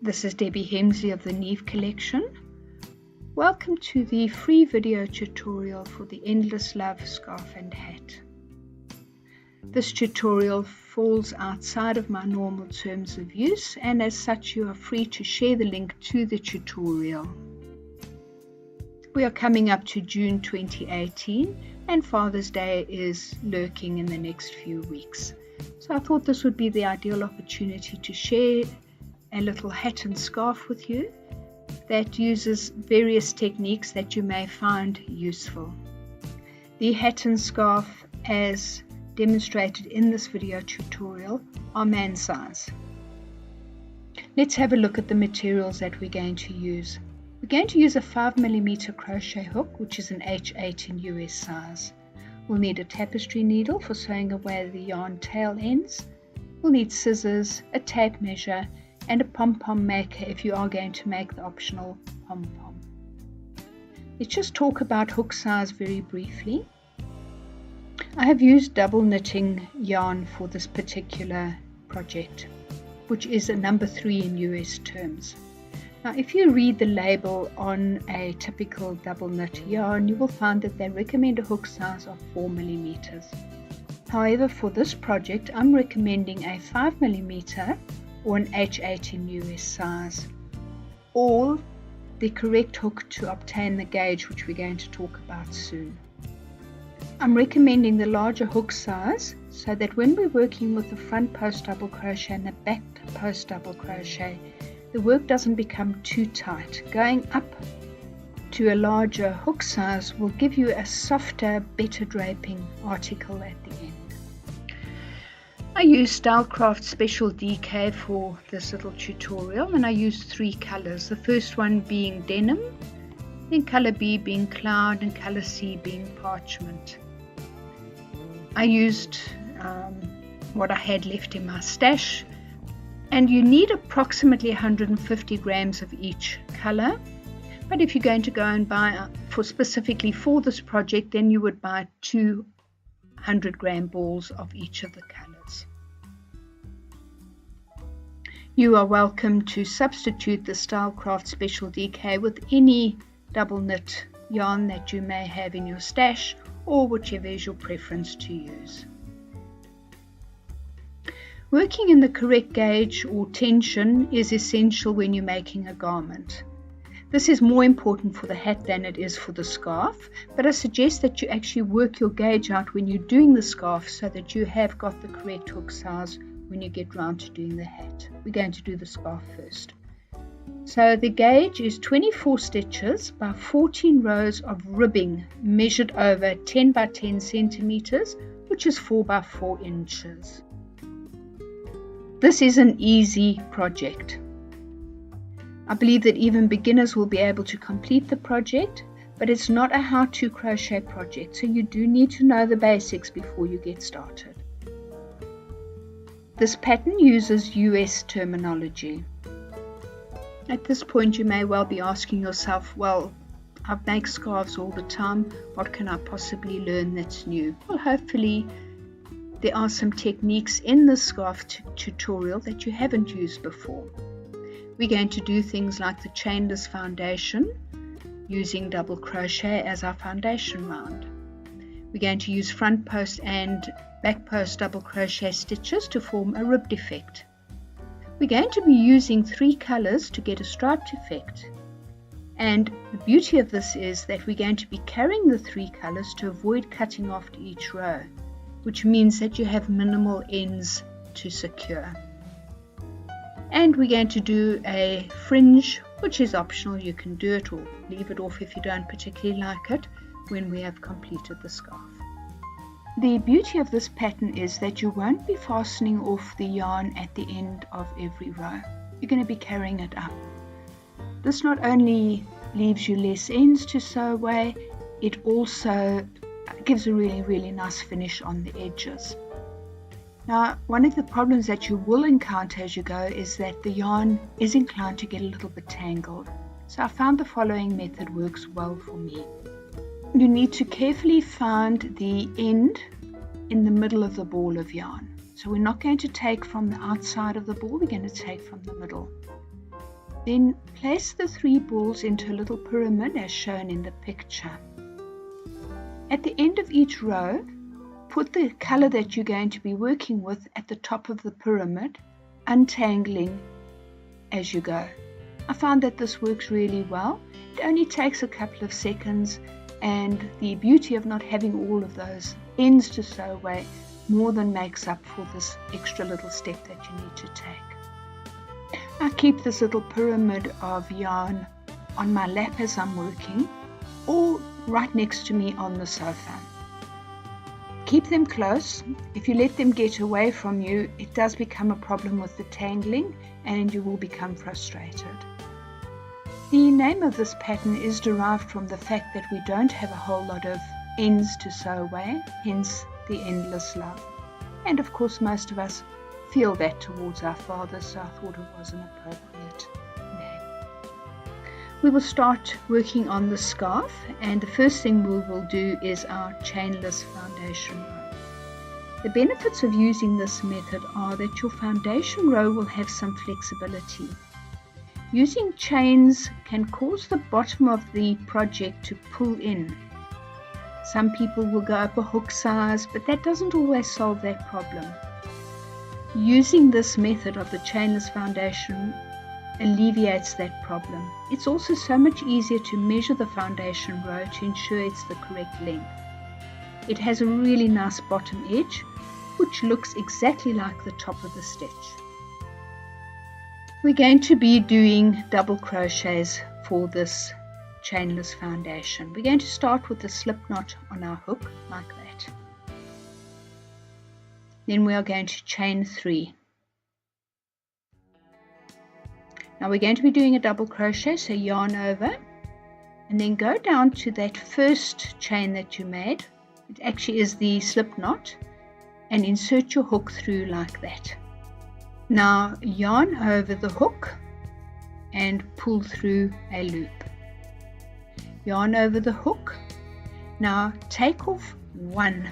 This is Debbie Hemsley of the Neve Collection. Welcome to the free video tutorial for the Endless Love Scarf and Hat. This tutorial falls outside of my normal terms of use, and as such you are free to share the link to the tutorial. We are coming up to June 2018 and Father's Day is lurking in the next few weeks. So I thought this would be the ideal opportunity to share a little hat and scarf with you that uses various techniques that you may find useful. The hat and scarf, as demonstrated in this video tutorial, are man size. Let's have a look at the materials that we're going to use. We're going to use a 5mm crochet hook, which is an H8 in US size. We'll need a tapestry needle for sewing away the yarn tail ends. We'll need scissors, a tape measure, and a pom-pom maker if you are going to make the optional pom-pom. Let's just talk about hook size very briefly. I have used double knitting yarn for this particular project, which is a number 3 in US terms. Now if you read the label on a typical double knit yarn, you will find that they recommend a hook size of 4mm. However, for this project I'm recommending a 5mm or an H8 in US size, or the correct hook to obtain the gauge, which we're going to talk about soon. I'm recommending the larger hook size so that when we're working with the front post double crochet and the back post double crochet, the work doesn't become too tight. Going up to a larger hook size will give you a softer, better draping article at the end. I used Stylecraft Special DK for this little tutorial, and I used 3 colors. The first one being denim, then color B being cloud, and color C being parchment. I used what I had left in my stash, and you need approximately 150 grams of each color. But if you're going to go and buy specifically for this project, then you would buy 200 gram balls of each of the colors. You are welcome to substitute the Stylecraft Special DK with any double knit yarn that you may have in your stash, or whichever is your preference to use. Working in the correct gauge or tension is essential when you're making a garment. This is more important for the hat than it is for the scarf, but I suggest that you actually work your gauge out when you're doing the scarf so that you have got the correct hook size when you get round to doing the hat. We're going to do the scarf first. So the gauge is 24 stitches by 14 rows of ribbing measured over 10 by 10 centimeters, which is 4 by 4 inches. This is an easy project. I believe that even beginners will be able to complete the project, but it's not a how-to crochet project, so you do need to know the basics before you get started. This pattern uses US terminology. At this point you may well be asking yourself, well, I make scarves all the time, what can I possibly learn that's new? Well, hopefully there are some techniques in the scarf tutorial that you haven't used before. We're going to do things like the chainless foundation, using double crochet as our foundation round. We're going to use front post and back post double crochet stitches to form a ribbed effect. We're going to be using 3 colors to get a striped effect. And the beauty of this is that we're going to be carrying the 3 colors to avoid cutting off each row, which means that you have minimal ends to secure. And we're going to do a fringe, which is optional. You can do it or leave it off if you don't particularly like it when we have completed the scarf. The beauty of this pattern is that you won't be fastening off the yarn at the end of every row. You're going to be carrying it up. This not only leaves you less ends to sew away, it also gives a really nice finish on the edges. Now, one of the problems that you will encounter as you go is that the yarn is inclined to get a little bit tangled. So I found the following method works well for me. You need to carefully find the end in the middle of the ball of yarn. So we're not going to take from the outside of the ball, we're going to take from the middle. Then place the 3 balls into a little pyramid as shown in the picture. At the end of each row, put the color that you're going to be working with at the top of the pyramid, untangling as you go. I found that this works really well. It only takes a couple of seconds, and the beauty of not having all of those ends to sew away more than makes up for this extra little step that you need to take. I keep this little pyramid of yarn on my lap as I'm working, or right next to me on the sofa. Keep them close. If you let them get away from you, it does become a problem with the tangling and you will become frustrated. The name of this pattern is derived from the fact that we don't have a whole lot of ends to sew away, hence the endless love. And of course most of us feel that towards our fathers, so I thought it was an appropriate name. We will start working on the scarf, and the first thing we will do is our chainless foundation row. The benefits of using this method are that your foundation row will have some flexibility. Using chains can cause the bottom of the project to pull in. Some people will go up a hook size, but that doesn't always solve that problem. Using this method of the chainless foundation alleviates that problem. It's also so much easier to measure the foundation row to ensure it's the correct length. It has a really nice bottom edge, which looks exactly like the top of the stitch. We're going to be doing double crochets for this chainless foundation. We're going to start with a slip knot on our hook like that. Then we are going to chain 3. Now we're going to be doing a double crochet, so yarn over and then go down to that first chain that you made. It actually is the slip knot, and insert your hook through like that. Now yarn over the hook and pull through a loop. Yarn over the hook. Now take off 1.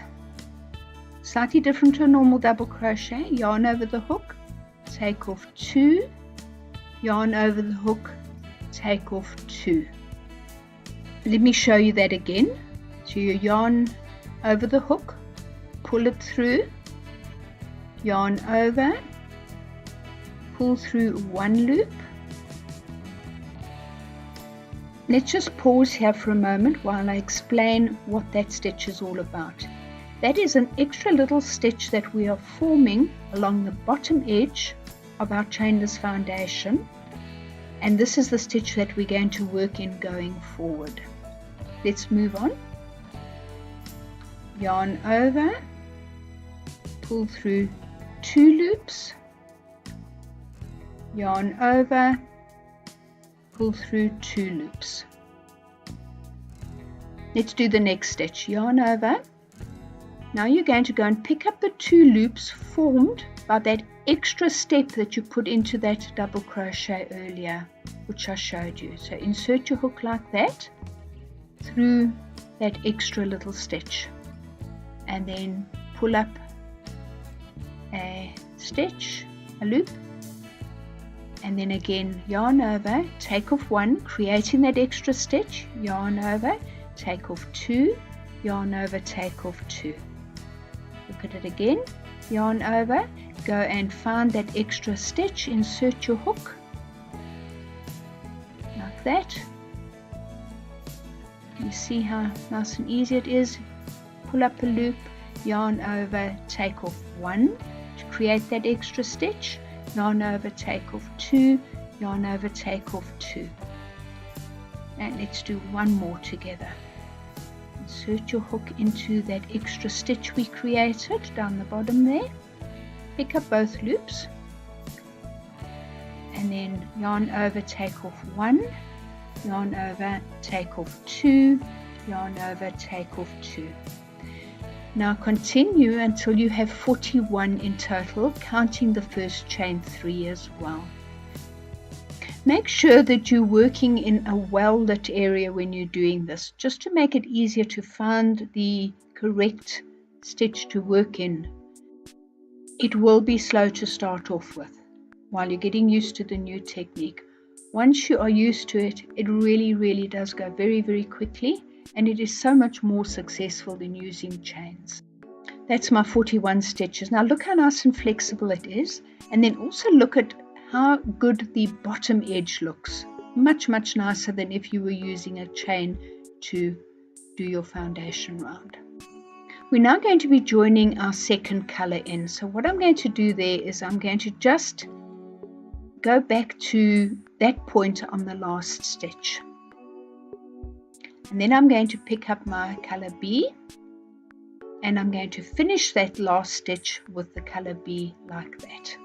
Slightly different to a normal double crochet. Yarn over the hook, take off 2. Yarn over the hook, take off 2. Let me show you that again. So you yarn over the hook, pull it through, yarn over, pull through 1 loop. Let's just pause here for a moment while I explain what that stitch is all about. That is an extra little stitch that we are forming along the bottom edge of our chainless foundation, and this is the stitch that we're going to work in going forward. Let's move on. Yarn over, pull through 2 loops, yarn over, pull through 2 loops. Let's do the next stitch. Yarn over. Now you're going to go and pick up the 2 loops formed by that extra step that you put into that double crochet earlier, which I showed you. So insert your hook like that through that extra little stitch, and then pull up a stitch, a loop, and then again yarn over, take off 1, creating that extra stitch, yarn over, take off 2, yarn over, take off 2. Look at it again, yarn over, go and find that extra stitch, insert your hook like that. You see how nice and easy it is. Pull up a loop, yarn over, take off 1 to create that extra stitch, yarn over, take off 2, yarn over, take off 2. And let's do one more together. Insert your hook into that extra stitch we created down the bottom there. Pick up both loops and then yarn over, take off 1, yarn over, take off 2, yarn over, take off 2. Now continue until you have 41 in total, counting the first chain 3 as well. Make sure that you're working in a well-lit area when you're doing this, just to make it easier to find the correct stitch to work in. It will be slow to start off with while you're getting used to the new technique. Once you are used to it, it really does go very quickly, and it is so much more successful than using chains. That's my 41 stitches. Now look how nice and flexible it is, and then also look at how good the bottom edge looks. Much nicer than if you were using a chain to do your foundation round. We're now going to be joining our second color in. So what I'm going to do there is I'm going to just go back to that point on the last stitch. And then I'm going to pick up my color B, and I'm going to finish that last stitch with the color B like that.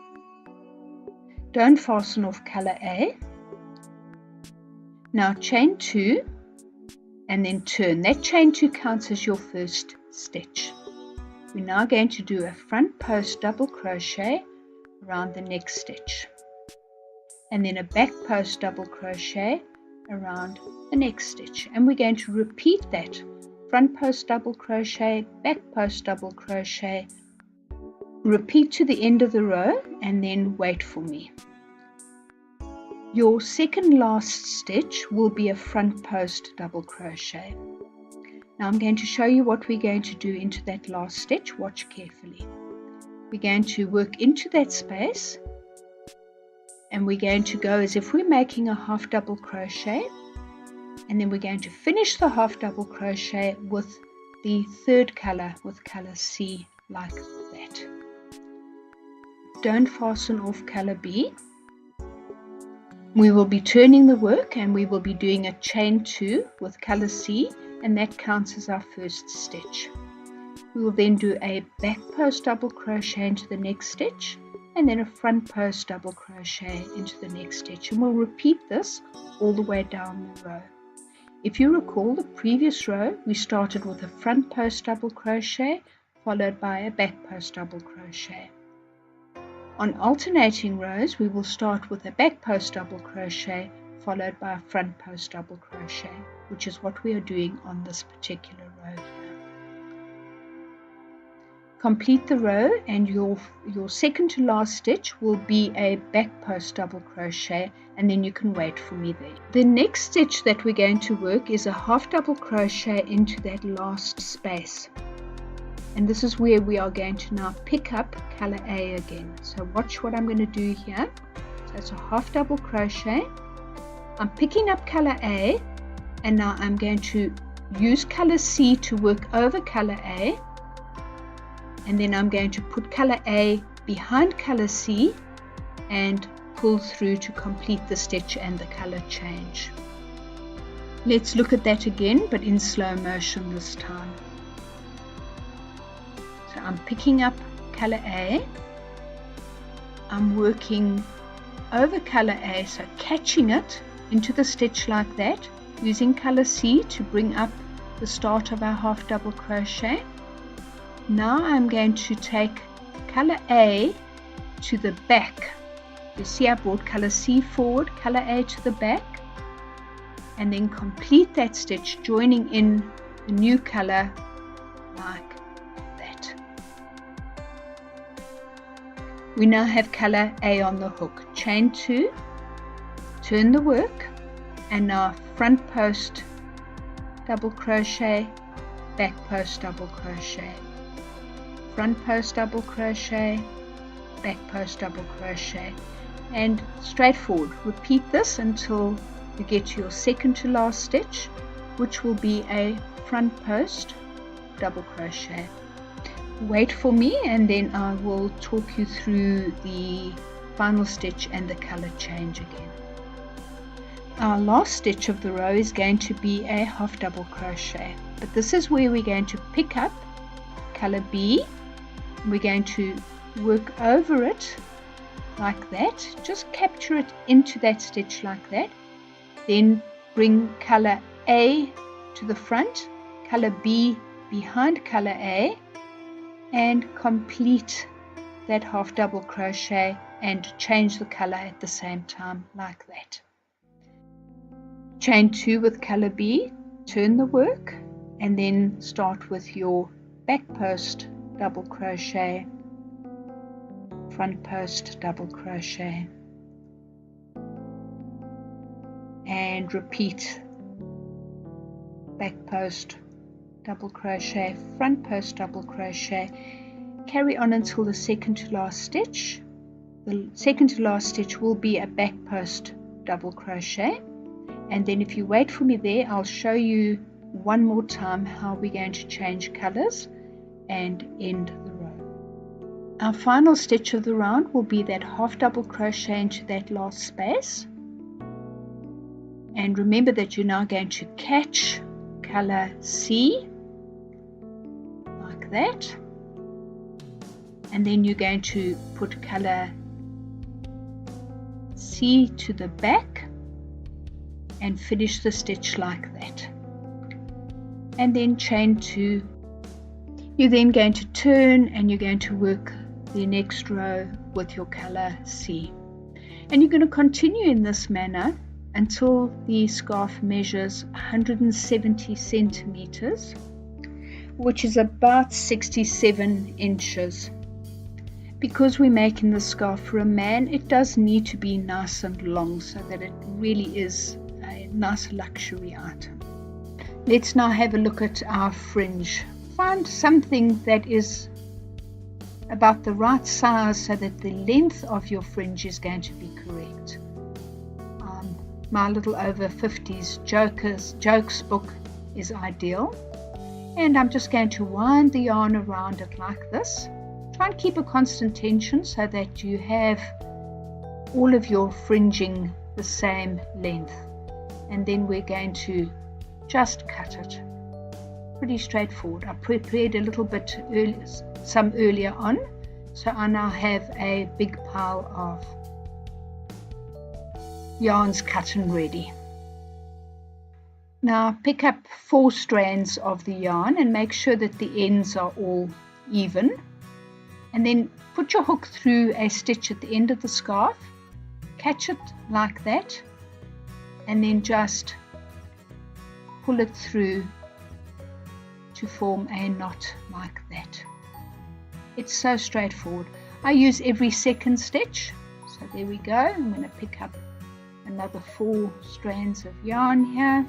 Don't fasten off color A. Now chain 2 and then turn. That chain 2 counts as your first stitch. We're now going to do a front post double crochet around the next stitch, and then a back post double crochet around the next stitch, and we're going to repeat that. Front post double crochet, back post double crochet, repeat to the end of the row, and then wait for me. Your second last stitch will be a front post double crochet. Now I'm going to show you what we're going to do into that last stitch. Watch carefully. We're going to work into that space, and we're going to go as if we're making a half double crochet, and then we're going to finish the half double crochet with the third color, with color C, like that. Don't fasten off color B. We will be turning the work, and we will be doing a chain 2 with color C, and that counts as our first stitch. We will then do a back post double crochet into the next stitch, and then a front post double crochet into the next stitch, and we'll repeat this all the way down the row. If you recall the previous row, we started with a front post double crochet followed by a back post double crochet. On alternating rows, we will start with a back post double crochet followed by a front post double crochet, which is what we are doing on this particular row here. Complete the row, and your second to last stitch will be a back post double crochet, and then you can wait for me there. The next stitch that we're going to work is a half double crochet into that last space, and this is where we are going to now pick up color A again. So watch what I'm going to do here. So it's a half double crochet. I'm picking up color A, and now I'm going to use color C to work over color A, and then I'm going to put color A behind color C and pull through to complete the stitch and the color change. Let's look at that again, but in slow motion this time. So I'm picking up color A, I'm working over color A, so catching it into the stitch like that, using color C to bring up the start of our half double crochet. Now I'm going to take color A to the back. You see I brought color C forward, color A to the back, and then complete that stitch, joining in the new color like that. We now have color A on the hook. Chain 2, turn the work, and now front post double crochet, back post double crochet, front post double crochet, back post double crochet, and straightforward. Repeat this until you get to your second to last stitch, which will be a front post double crochet. Wait for me, and then I will talk you through the final stitch and the color change again. Our last stitch of the row is going to be a half double crochet, but this is where we're going to pick up color B. We're going to work over it like that, just capture it into that stitch like that, then bring color A to the front, color B behind color A, and complete that half double crochet and change the color at the same time like that. Chain 2 with color B, turn the work, and then start with your back post double crochet, front post double crochet, and repeat back post double crochet, front post double crochet, carry on until the second to last stitch. The second to last stitch will be a back post double crochet, and then if you wait for me there, I'll show you one more time how we're going to change colors and end the row. Our final stitch of the round will be that half double crochet into that last space, and remember that you're now going to catch color C like that, and then you're going to put color C to the back and finish the stitch like that, and then chain 2. You're then going to turn and you're going to work the next row with your color C, and you're going to continue in this manner until the scarf measures 170 centimeters, which is about 67 inches. Because we're making the scarf for a man, it does need to be nice and long so that it really is a nice luxury item. Let's now have a look at our fringe. Find something that is about the right size so that the length of your fringe is going to be correct. My little over 50s jokes book is ideal, and I'm just going to wind the yarn around it like this. Try and keep a constant tension so that you have all of your fringing the same length, and then we're going to just cut it. Pretty straightforward. I prepared a little bit earlier on, so I now have a big pile of yarns cut and ready. Now pick up 4 strands of the yarn and make sure that the ends are all even, and then put your hook through a stitch at the end of the scarf, catch it like that, and then just pull it through to form a knot like that. It's so straightforward. I use every second stitch, so there we go. I'm going to pick up another 4 strands of yarn here.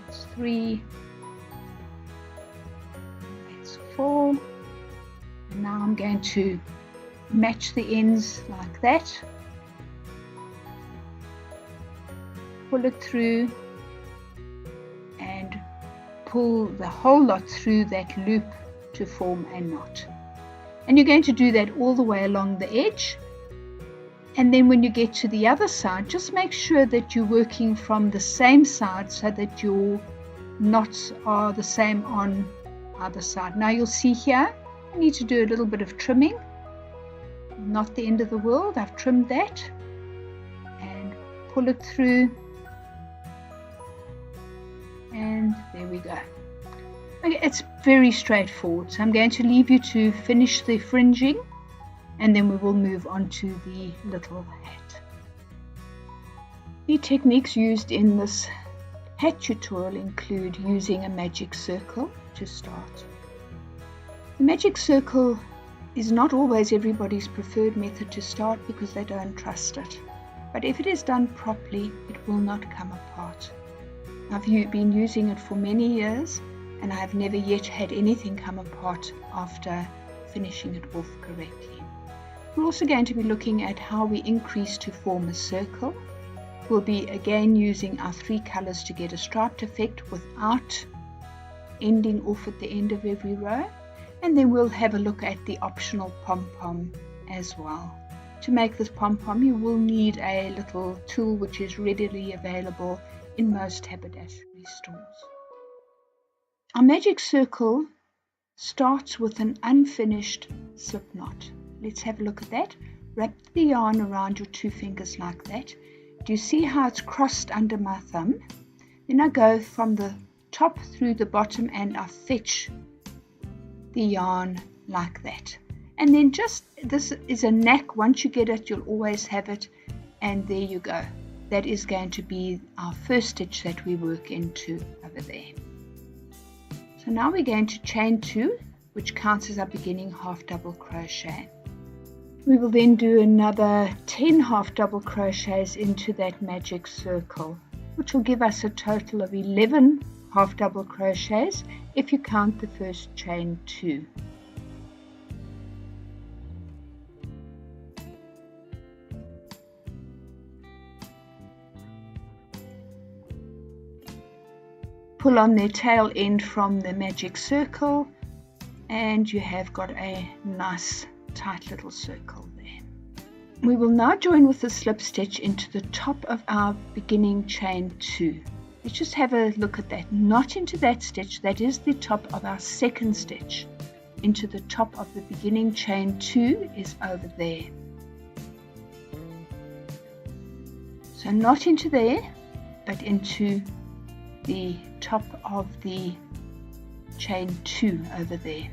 That's 3, that's 4, and now I'm going to match the ends like that, pull it through and pull the whole lot through that loop to form a knot, and you're going to do that all the way along the edge. And then when you get to the other side, just make sure that you're working from the same side so that your knots are the same on either side. Now you'll see here, I need to do a little bit of trimming. Not the end of the world. I've trimmed that and pull it through, and there we go. Okay, it's very straightforward. So I'm going to leave you to finish the fringing, and then we will move on to the little hat. The techniques used in this hat tutorial include using a magic circle to start. The magic circle is not always everybody's preferred method to start because they don't trust it, but if it is done properly, it will not come apart. I've been using it for many years, and I have never yet had anything come apart after finishing it off correctly. We're also going to be looking at how we increase to form a circle. We'll be again using our 3 colors to get a striped effect without ending off at the end of every row. And then we'll have a look at the optional pom-pom as well. To make this pom-pom, you will need a little tool which is readily available in most haberdashery stores. Our magic circle starts with an unfinished slip knot. Let's have a look at that. Wrap the yarn around your 2 fingers like that. Do you see how it's crossed under my thumb? Then I go from the top through the bottom and I fetch the yarn like that. And then this is a knack. Once you get it, you'll always have it. And there you go. That is going to be our first stitch that we work into over there. So now we're going to chain 2, which counts as our beginning half double crochet. We will then do another 10 half double crochets into that magic circle, which will give us a total of 11 half double crochets if you count the first chain 2. Pull on the tail end from the magic circle and you have got a nice tight little circle there. We will now join with the slip stitch into the top of our beginning chain 2. Let's just have a look at that. Not into that stitch, that is the top of our second stitch. Into the top of the beginning chain 2 is over there. So not into there, but into the top of the chain 2 over there.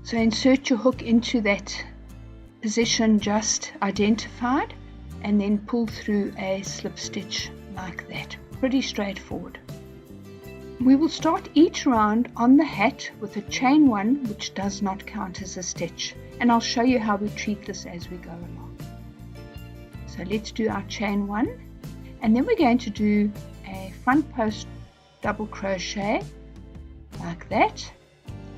So insert your hook into that position just identified and then pull through a slip stitch like that. Pretty straightforward. We will start each round on the hat with a chain 1, which does not count as a stitch, and I'll show you how we treat this as we go along. So let's do our chain 1, and then we're going to do a front post double crochet like that,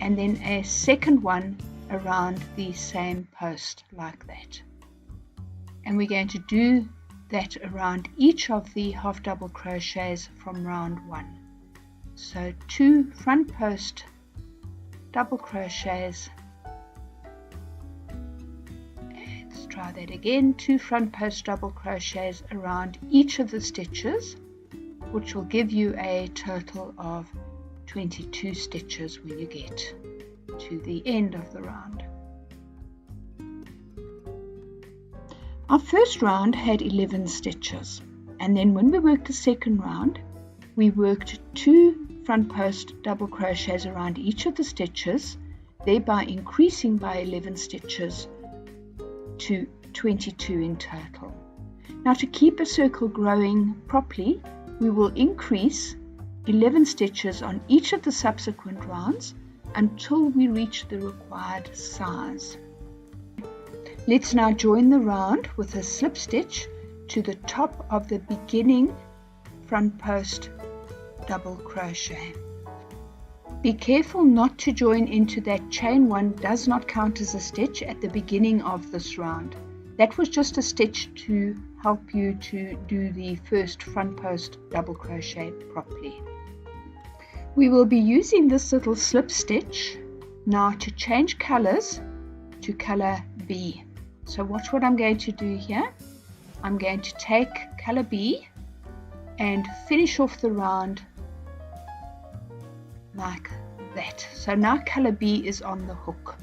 and then a second one around the same post like that, and we're going to do that around each of the half double crochets from round 1. So 2 front post double crochets, and let's try that again, 2 front post double crochets around each of the stitches, which will give you a total of 22 stitches when you get to the end of the round. Our first round had 11 stitches, and then when we worked the second round, we worked 2 front post double crochets around each of the stitches, thereby increasing by 11 stitches to 22 in total. Now, to keep a circle growing properly, we will increase 11 stitches on each of the subsequent rounds until we reach the required size. Let's now join the round with a slip stitch to the top of the beginning front post double crochet. Be careful not to join into that chain 1 does not count as a stitch at the beginning of this round. That was just a stitch to help you to do the first front post double crochet properly. We will be using this little slip stitch now to change colors to color B. So watch what I'm going to do here. I'm going to take color B and finish off the round like that. So now color B is on the hook.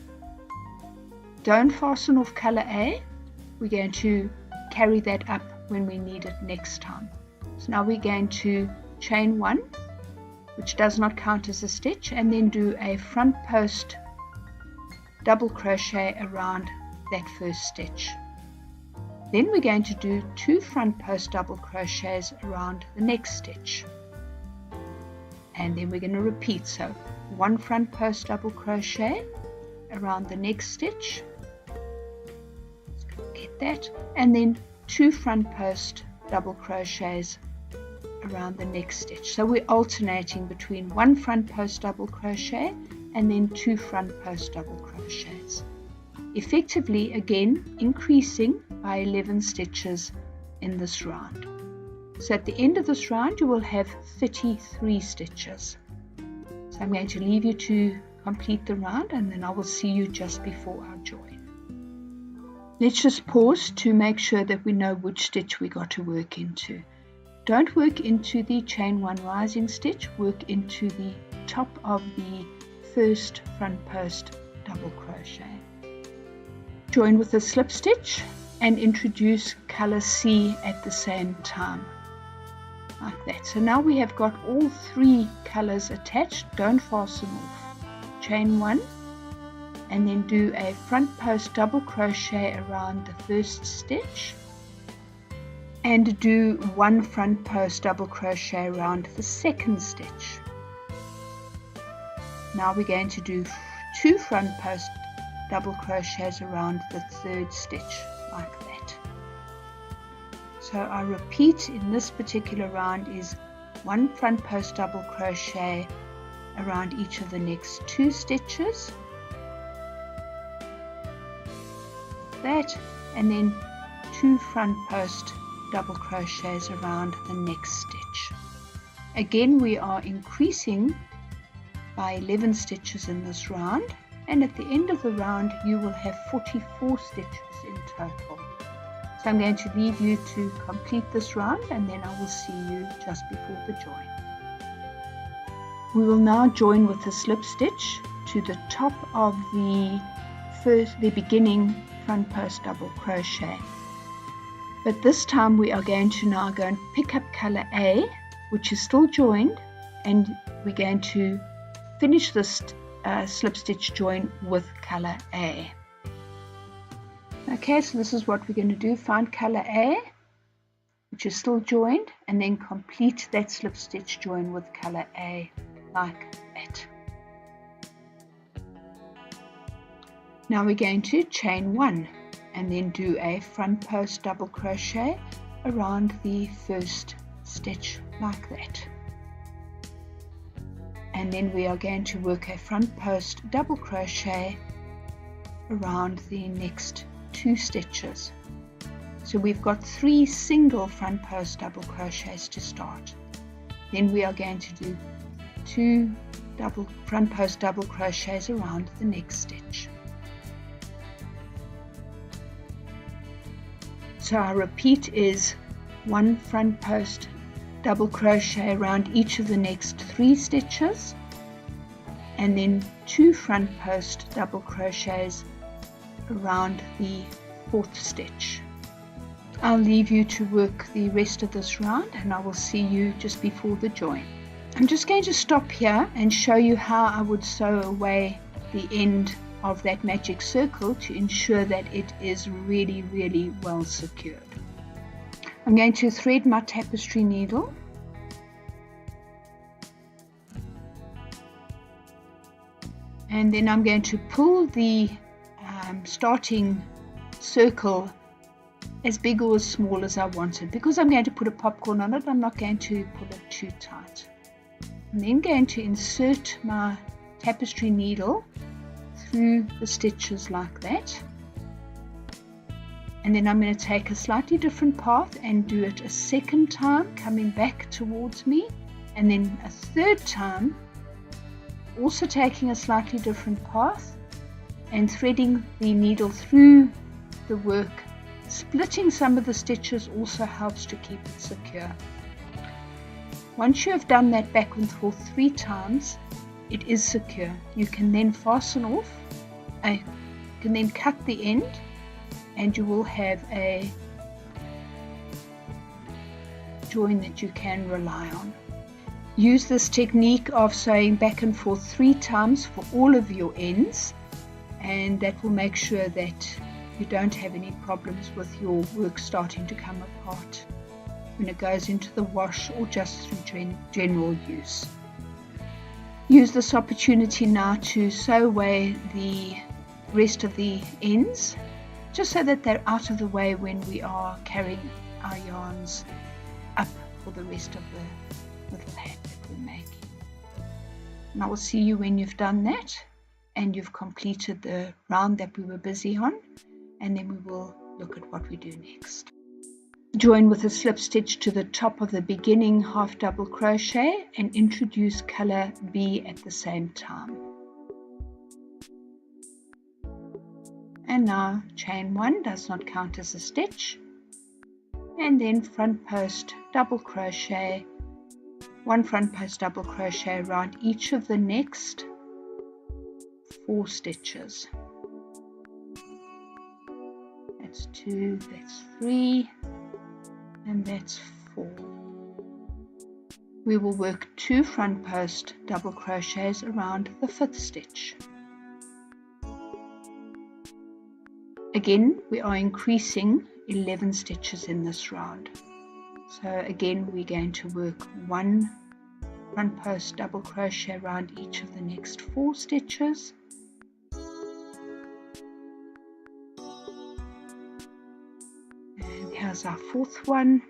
Don't fasten off color A. We're going to carry that up when we need it next time. So now we're going to chain 1, which does not count as a stitch, and then do a front post double crochet around that first stitch. Then we're going to do 2 front post double crochets around the next stitch, and then we're going to repeat. So 1 front post double crochet around the next stitch, get that, and then 2 front post double crochets around the next stitch. So we're alternating between 1 front post double crochet and then 2 front post double crochets, effectively again increasing by 11 stitches in this round. So at the end of this round you will have 33 stitches. So I'm going to leave you to complete the round, and then I will see you just before our join. Let's just pause to make sure that we know which stitch we got to work into. Don't work into the chain 1 rising stitch, work into the top of the first front post double crochet. Join with a slip stitch and introduce color C at the same time, like that. So now we have got all 3 colors attached. Don't fasten off. Chain 1 and then do a front post double crochet around the first stitch, and do 1 front post double crochet around the second stitch. Now we're going to do 2 front post double crochets around the third stitch like that. So I repeat, in this particular round is 1 front post double crochet around each of the next 2 stitches, that, and then 2 front post double crochets around the next stitch. Again, we are increasing by 11 stitches in this round, and at the end of the round you will have 44 stitches in total. So I'm going to leave you to complete this round, and then I will see you just before the join. We will now join with a slip stitch to the top of the beginning front post double crochet. But this time we are going to now go and pick up color A, which is still joined, and we're going to finish this slip stitch join with color A. Okay, so this is what we're going to do. Find color A, which is still joined, and then complete that slip stitch join with color A like that. Now we're going to chain 1 and then do a front post double crochet around the first stitch like that. And then we are going to work a front post double crochet around the next 2 stitches. So we've got 3 single front post double crochets to start. Then we are going to do 2 front post double crochets around the next stitch. So our repeat is 1 front post double crochet around each of the next 3 stitches, and then 2 front post double crochets around the 4th stitch. I'll leave you to work the rest of this round, and I will see you just before the join. I'm just going to stop here and show you how I would sew away the end of that magic circle to ensure that it is really well secured. I'm going to thread my tapestry needle, and then I'm going to pull the starting circle as big or as small as I want it. Because I'm going to put a popcorn on it, I'm not going to pull it too tight. I'm then going to insert my tapestry needle through the stitches like that, and then I'm going to take a slightly different path and do it a second time coming back towards me, and then a third time also taking a slightly different path and threading the needle through the work. Splitting some of the stitches also helps to keep it secure. Once you have done that back and forth 3 times, it is secure. You can then fasten off, you can then cut the end, and you will have a join that you can rely on. Use this technique of sewing back and forth 3 times for all of your ends, and that will make sure that you don't have any problems with your work starting to come apart when it goes into the wash or just through general use. Use this opportunity now to sew away the rest of the ends, just so that they're out of the way when we are carrying our yarns up for the rest of the little hat that we're making. And I will see you when you've done that and you've completed the round that we were busy on, and then we will look at what we do next. Join with a slip stitch to the top of the beginning half double crochet and introduce color B at the same time. And now chain 1, does not count as a stitch, and then front post double crochet, 1 front post double crochet around each of the next 4 stitches. That's 2, that's 3, and that's 4. We will work 2 front post double crochets around the 5th stitch. Again, we are increasing 11 stitches in this round. So again, we're going to work 1 front post double crochet around each of the next 4 stitches, Here's our fourth one,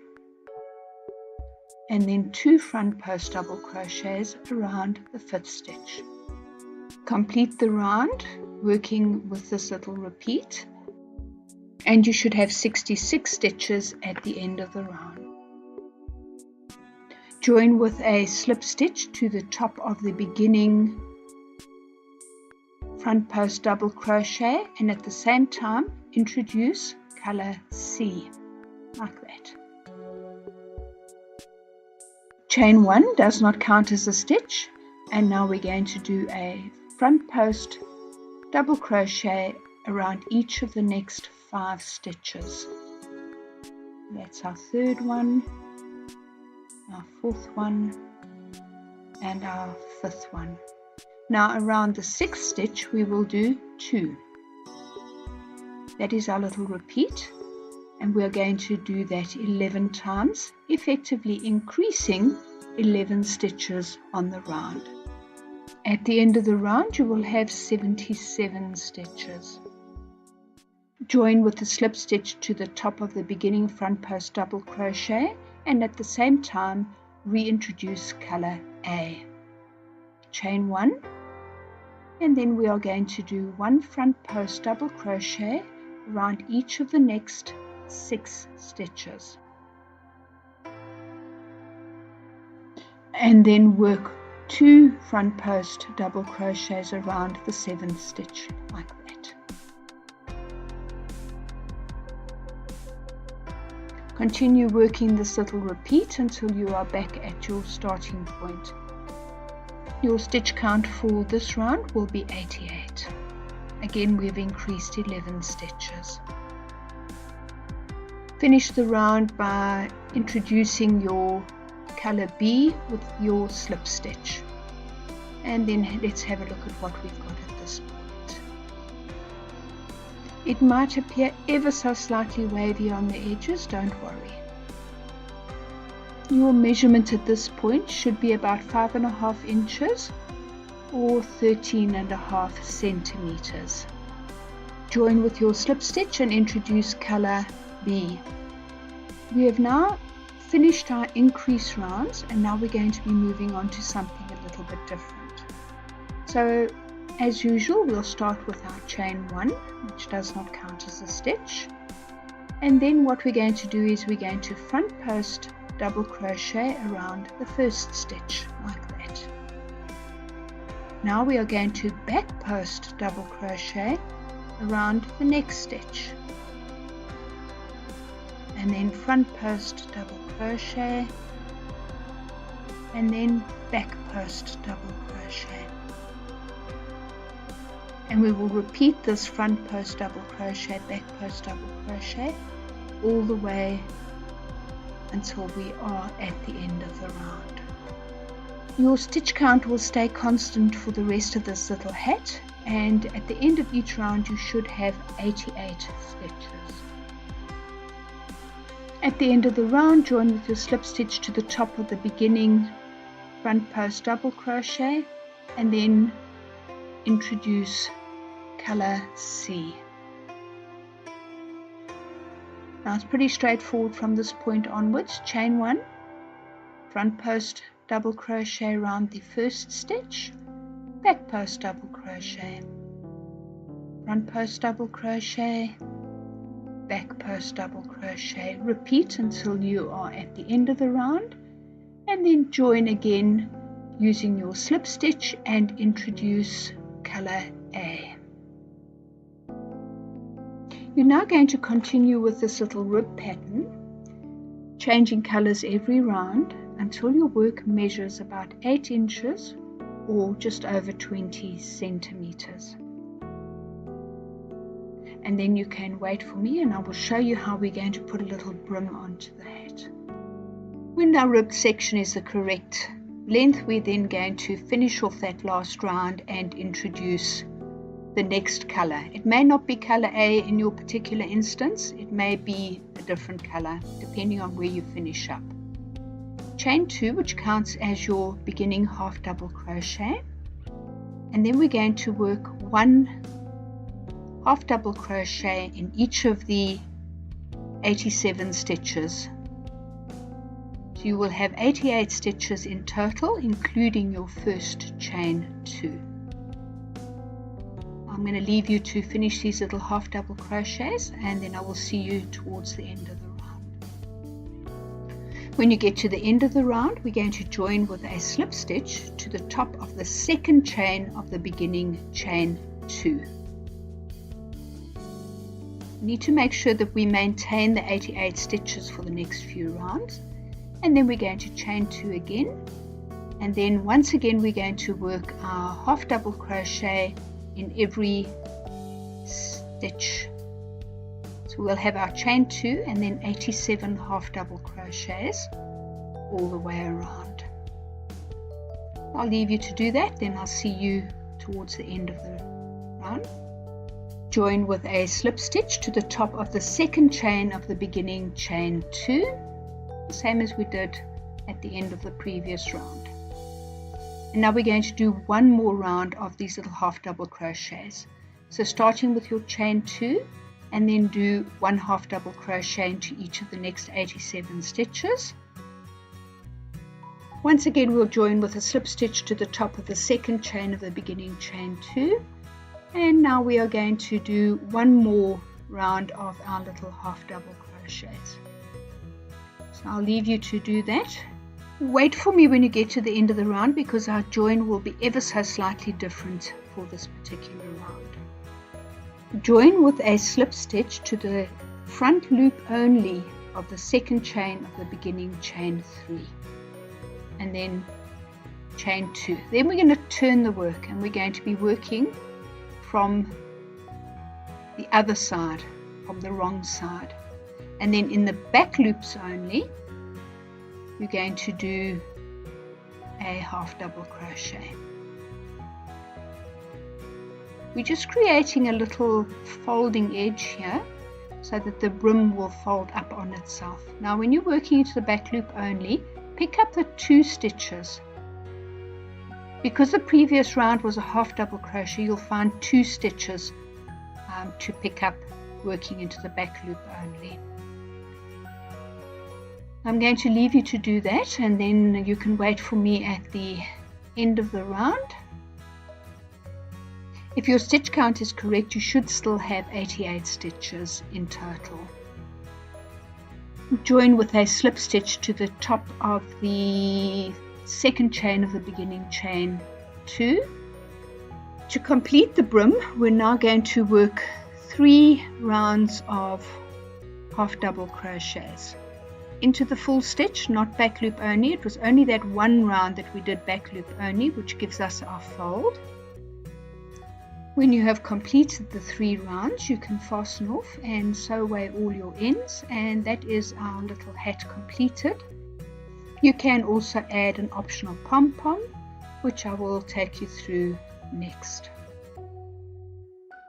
and then 2 front post double crochets around the 5th stitch. Complete the round working with this little repeat, and you should have 66 stitches at the end of the round. Join with a slip stitch to the top of the beginning front post double crochet, and at the same time introduce color C, like that. Chain 1 does not count as a stitch, and now we're going to do a front post double crochet around each of the next 5 stitches. That's our 3rd one, our 4th one, and our 5th one. Now around the 6th stitch we will do 2. That is our little repeat, and we're going to do that 11 times, effectively increasing 11 stitches on the round. At the end of the round you will have 77 stitches. Join with the slip stitch to the top of the beginning front post double crochet, and at the same time reintroduce color A. Chain 1, and then we are going to do 1 front post double crochet around each of the next 6 stitches, and then work 2 front post double crochets around the 7th stitch, like that. Continue working this little repeat until you are back at your starting point. Your stitch count for this round will be 88. Again, we've increased 11 stitches. Finish the round by introducing your color B with your slip stitch. And then let's have a look at what we've got at this point. It might appear ever so slightly wavy on the edges, don't worry. Your measurement at this point should be about 5.5 inches or 13.5 centimeters. Join with your slip stitch and introduce color B. We have now finished our increase rounds, and now we're going to be moving on to something a little bit different. So as usual, we'll start with our chain 1, which does not count as a stitch, and then what we're going to do is we're going to front post double crochet around the 1st stitch, like that. Now we are going to back post double crochet around the next stitch, and then front post double crochet, and then back post double crochet, and we will repeat this front post double crochet, back post double crochet all the way until we are at the end of the round. Your stitch count will stay constant for the rest of this little hat, and at the end of each round you should have 88 stitches. At the end of the round, join with your slip stitch to the top of the beginning front post double crochet, and then introduce color C. Now it's pretty straightforward from this point onwards. Chain 1, front post double crochet around the 1st stitch, back post double crochet, front post double crochet, back post double crochet. Repeat until you are at the end of the round, and then join again using your slip stitch and introduce color A. You're now going to continue with this little rib pattern, changing colors every round until your work measures about 8 inches or just over 20 centimeters. And then you can wait for me and I will show you how we're going to put a little brim onto the hat. When our rib section is the correct length, we're then going to finish off that last round and introduce the next color. It may not be color A in your particular instance, it may be a different color depending on where you finish up. Chain 2, which counts as your beginning half double crochet, and then we're going to work 1 half double crochet in each of the 87 stitches. So you will have 88 stitches in total, including your first chain 2. I'm going to leave you to finish these little half double crochets, and then I will see you towards the end of the round. When you get to the end of the round, we're going to join with a slip stitch to the top of the second chain of the beginning chain 2. We need to make sure that we maintain the 88 stitches for the next few rounds, and then we're going to chain 2 again, and then once again we're going to work our half double crochet in every stitch. So we'll have our chain 2 and then 87 half double crochets all the way around. I'll leave you to do that, then I'll see you towards the end of the round. Join with a slip stitch to the top of the second chain of the beginning chain 2, same as we did at the end of the previous round. And now we're going to do one more round of these little half double crochets. So starting with your chain 2, and then do one half double crochet into each of the next 87 stitches. Once again we'll join with a slip stitch to the top of the second chain of the beginning chain 2, and now we are going to do one more round of our little half double crochets. So I'll leave you to do that. Wait for me when you get to the end of the round, because our join will be ever so slightly different for this particular round. Join with a slip stitch to the front loop only of the second chain of the beginning chain 3, and then chain 2. Then we're going to turn the work, and we're going to be working from the other side, from the wrong side. And then in the back loops only, we're going to do a half double crochet. We're just creating a little folding edge here so that the brim will fold up on itself. Now when you're working into the back loop only, pick up the 2 stitches. Because the previous round was a half double crochet, you'll find 2 stitches to pick up working into the back loop only. I'm going to leave you to do that, and then you can wait for me at the end of the round. If your stitch count is correct, you should still have 88 stitches in total. Join with a slip stitch to the top of the second chain of the beginning chain 2. To complete the brim, we're now going to work 3 rounds of half double crochets into the full stitch, not back loop only. It was only that one round that we did back loop only, which gives us our fold. When you have completed the 3 rounds, you can fasten off and sew away all your ends, and that is our little hat completed. You can also add an optional pom-pom, which I will take you through next.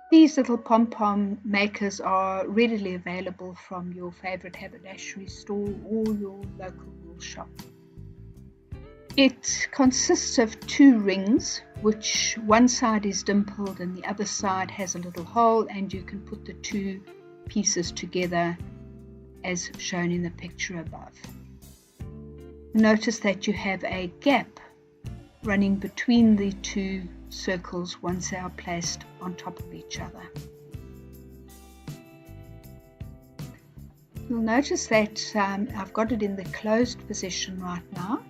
These little pom-pom makers are readily available from your favorite haberdashery store or your local wool shop. It consists of 2 rings, which one side is dimpled and the other side has a little hole, and you can put the 2 pieces together as shown in the picture above. Notice that you have a gap running between the 2 circles once they are placed on top of each other. You'll notice that I've got it in the closed position right now,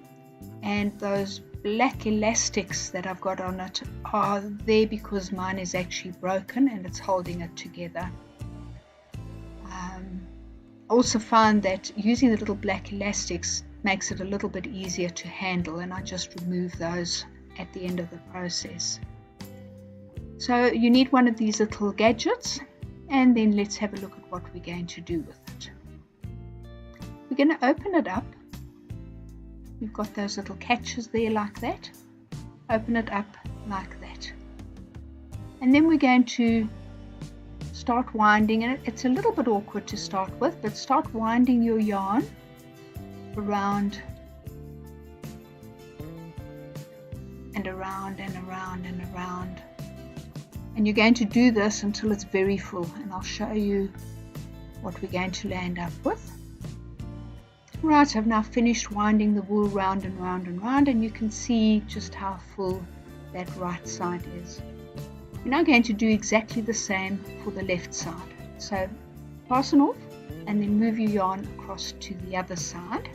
and those black elastics that I've got on it are there because mine is actually broken and it's holding it together. I also find that using the little black elastics makes it a little bit easier to handle, and I just remove those at the end of the process. So you need one of these little gadgets, and then let's have a look at what we're going to do with it. We're going to open it up. We've got those little catches there like that. Open it up like that. And then we're going to start winding it. It's a little bit awkward to start with, but start winding your yarn around and around and around and around, and you're going to do this until it's very full, and I'll show you what we're going to land up with. Right, I've now finished winding the wool round and round and round, and you can see just how full that right side is. We're now going to do exactly the same for the left side. So fasten off and then move your yarn across to the other side,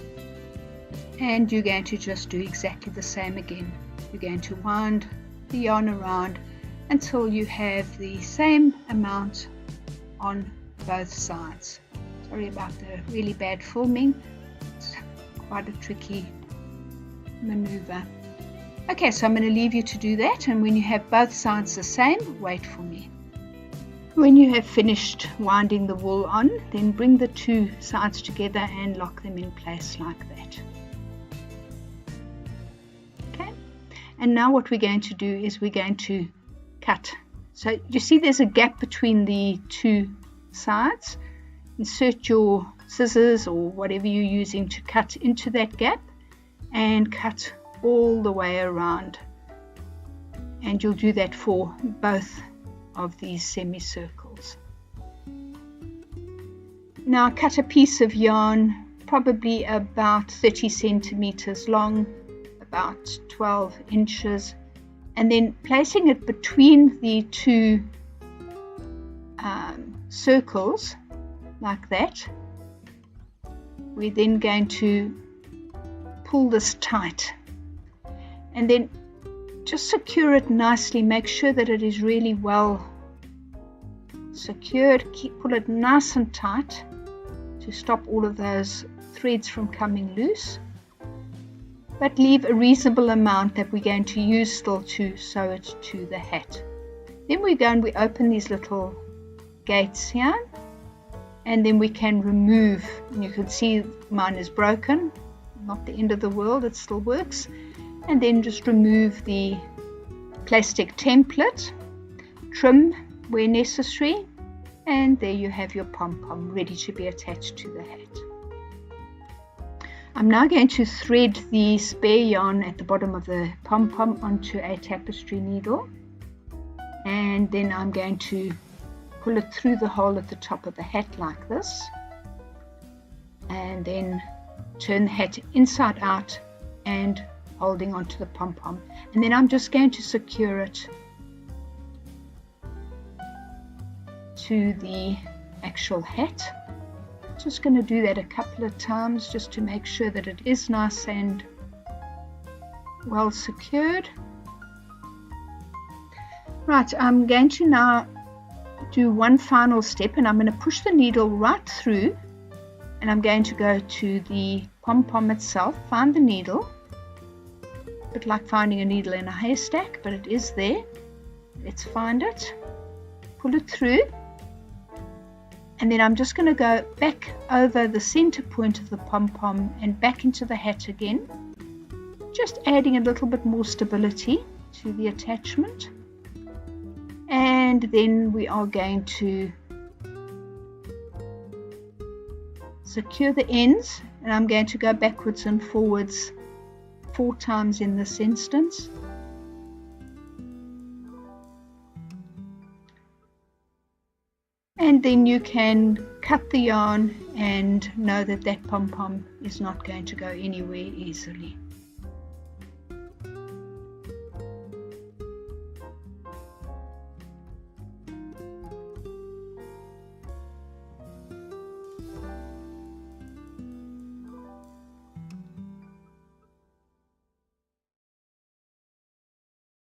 and you're going to just do exactly the same again. You're going to wind the yarn around until you have the same amount on both sides. Sorry about the really bad filming. It's quite a tricky maneuver. Okay, so I'm going to leave you to do that, and when you have both sides the same, wait for me. When you have finished winding the wool on, then bring the two sides together and lock them in place like that. Okay, and now what we're going to do is we're going to cut. So you see there's a gap between the two sides. Insert your scissors or whatever you're using to cut into that gap and cut all the way around, and you'll do that for both of these semicircles. Now cut a piece of yarn probably about 30 centimeters long, about 12 inches, and then placing it between the two circles like that. We're then going to pull this tight and then just secure it nicely. Make sure that it is really well secured. Pull it nice and tight to stop all of those threads from coming loose, but leave a reasonable amount that we're going to use still to sew it to the hat. Then we go and we open these little gates here, and then we can remove, and you can see mine is broken, not the end of the world, it still works. And then just remove the plastic template, trim where necessary, and there you have your pom-pom ready to be attached to the hat. I'm now going to thread the spare yarn at the bottom of the pom-pom onto a tapestry needle, and then I'm going to pull it through the hole at the top of the hat like this, and then turn the hat inside out and holding onto the pom-pom, and then I'm just going to secure it to the actual hat. Just going to do that a couple of times just to make sure that it is nice and well secured. Right, I'm going to now do one final step, and I'm going to push the needle right through, and I'm going to go to the pom-pom itself, find the needle, a bit like finding a needle in a haystack, but it is there. Let's find it, pull it through, and then I'm just going to go back over the center point of the pom-pom and back into the hat again, just adding a little bit more stability to the attachment. And then we are going to secure the ends, and I'm going to go backwards and forwards 4 times in this instance. And then you can cut the yarn and know that that pom-pom is not going to go anywhere easily.